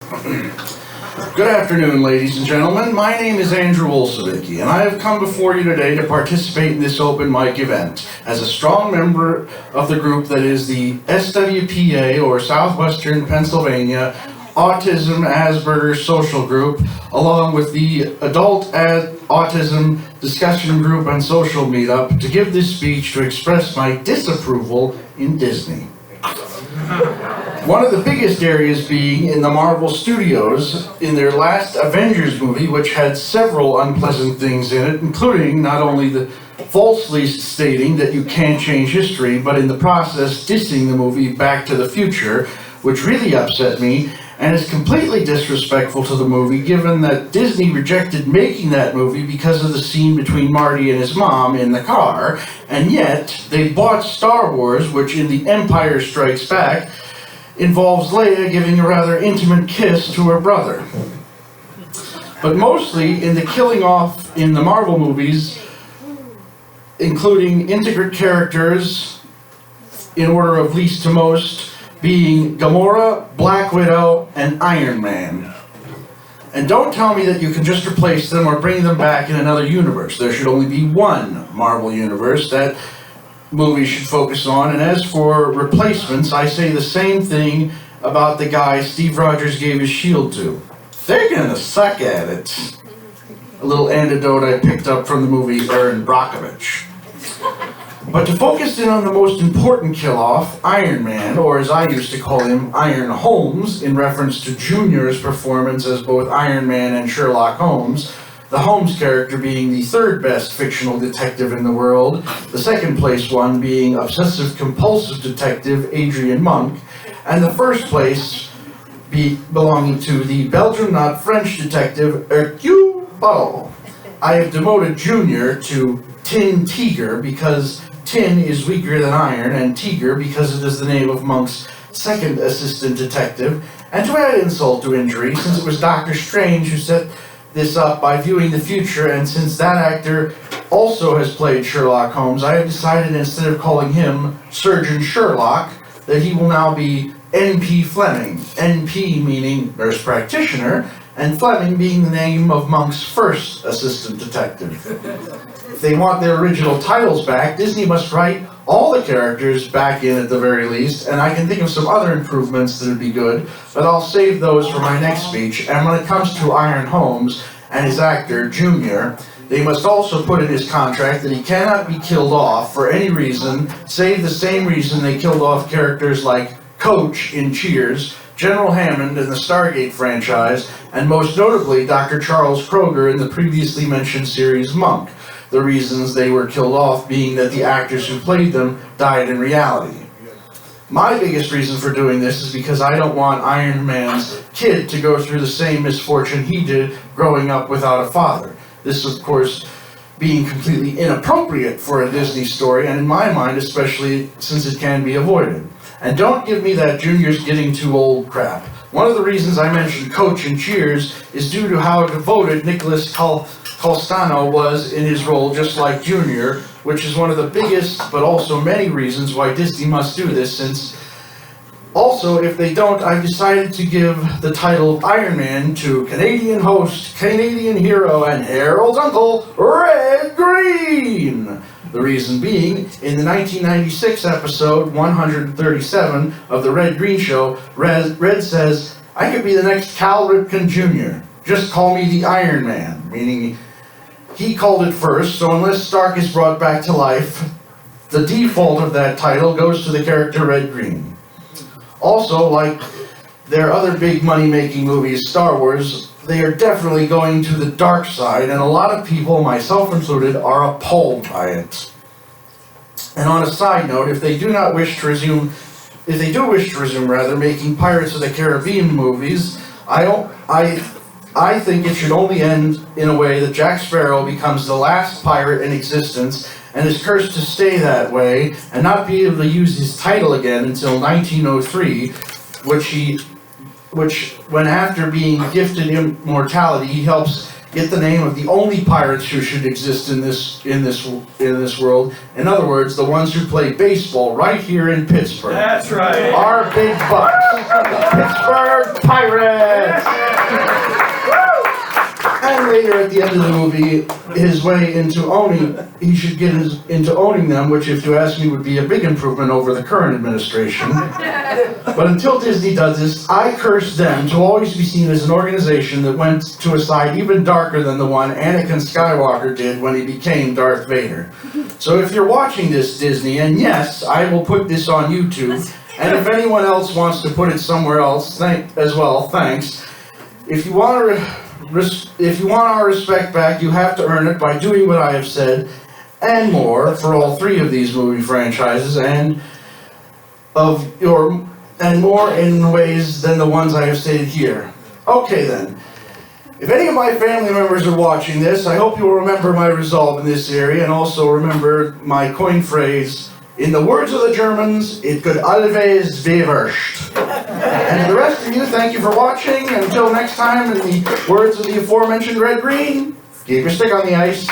Good afternoon, ladies and gentlemen. My name is Andrew Olszewicki, and I have come before you today to participate in this open mic event as a strong member of the group that is the SWPA, or Southwestern Pennsylvania Autism Asperger's Social Group, along with the Adult Autism Discussion Group and Social Meetup, to give this speech to express my disapproval in Disney. One of the biggest areas being in the Marvel Studios in their last Avengers movie, which had several unpleasant things in it, including not only the falsely stating that you can't change history, but in the process dissing the movie Back to the Future, which really upset me, and is completely disrespectful to the movie, given that Disney rejected making that movie because of the scene between Marty and his mom in the car, and yet they bought Star Wars, which in The Empire Strikes Back involves Leia giving a rather intimate kiss to her brother. But mostly in the killing off in the Marvel movies, including integrate characters in order of least to most, being Gamora, Black Widow, and Iron Man. And don't tell me that you can just replace them or bring them back in another universe. There should only be one Marvel universe that movies should focus on. And as for replacements, I say the same thing about the guy Steve Rogers gave his shield to. They're gonna suck at it. A little anecdote I picked up from the movie Erin Brockovich. But to focus in on the most important kill-off, Iron Man, or as I used to call him, Iron Holmes, in reference to Junior's performance as both Iron Man and Sherlock Holmes, the Holmes character being the third best fictional detective in the world, the second place one being obsessive-compulsive detective Adrian Monk, and the first place belonging to the Belgian, not French detective Hercule Poirot. I have demoted Junior to Tin Tiger because Tin is weaker than Iron, and Tiger because it is the name of Monk's second assistant detective, and to add insult to injury, since it was Dr. Strange who set this up by viewing the future, and since that actor also has played Sherlock Holmes, I have decided instead of calling him Surgeon Sherlock, that he will now be N.P. Fleming, N.P. meaning nurse practitioner, and Fleming being the name of Monk's first assistant detective. If they want their original titles back, Disney must write all the characters back in at the very least, and I can think of some other improvements that would be good, but I'll save those for my next speech. And when it comes to Iron Holmes and his actor, Junior, they must also put in his contract that he cannot be killed off for any reason, save the same reason they killed off characters like Coach in Cheers, General Hammond in the Stargate franchise, and most notably Dr. Charles Kroger in the previously mentioned series Monk. The reasons they were killed off being that the actors who played them died in reality. My biggest reason for doing this is because I don't want Iron Man's kid to go through the same misfortune he did growing up without a father. This, of course, being completely inappropriate for a Disney story, and in my mind, especially since it can be avoided. And don't give me that Junior's getting too old crap. One of the reasons I mentioned Coach in Cheers is due to how devoted Nicholas Colstano was in his role, just like Junior, which is one of the biggest, but also many reasons why Disney must do this, since also, if they don't, I've decided to give the title of Iron Man to Canadian host, Canadian hero, and Harold's uncle, Red Green. The reason being, in the 1996 episode 137 of The Red Green Show, Red says, "I could be the next Cal Ripken Jr. Just call me the Iron Man," meaning he called it first, so unless Stark is brought back to life, the default of that title goes to the character Red Green. Also, like their other big money-making movies, Star Wars, they are definitely going to the dark side, and a lot of people, myself included, are appalled by it. And on a side note, if they do wish to resume making Pirates of the Caribbean movies, I think it should only end in a way that Jack Sparrow becomes the last pirate in existence and is cursed to stay that way and not be able to use his title again until 1903, which when after being gifted immortality, he helps get the name of the only pirates who should exist in this world. In other words, the ones who play baseball right here in Pittsburgh. That's right. Our big bucks, the Pittsburgh Pirates. later at the end of the movie, his way into he should get into owning them, which if you ask me would be a big improvement over the current administration. But until Disney does this, I curse them to always be seen as an organization that went to a side even darker than the one Anakin Skywalker did when he became Darth Vader. So if you're watching this, Disney, and yes, I will put this on YouTube, and if anyone else wants to put it somewhere else, thanks. If you want our respect back, you have to earn it by doing what I have said, and more, for all three of these movie franchises, and more in ways than the ones I have stated here. Okay then. If any of my family members are watching this, I hope you will remember my resolve in this area, and also remember my coin phrase, in the words of the Germans, it could always be wurscht. And to the rest of you, thank you for watching. Until next time, in the words of the aforementioned Red Green, keep your stick on the ice.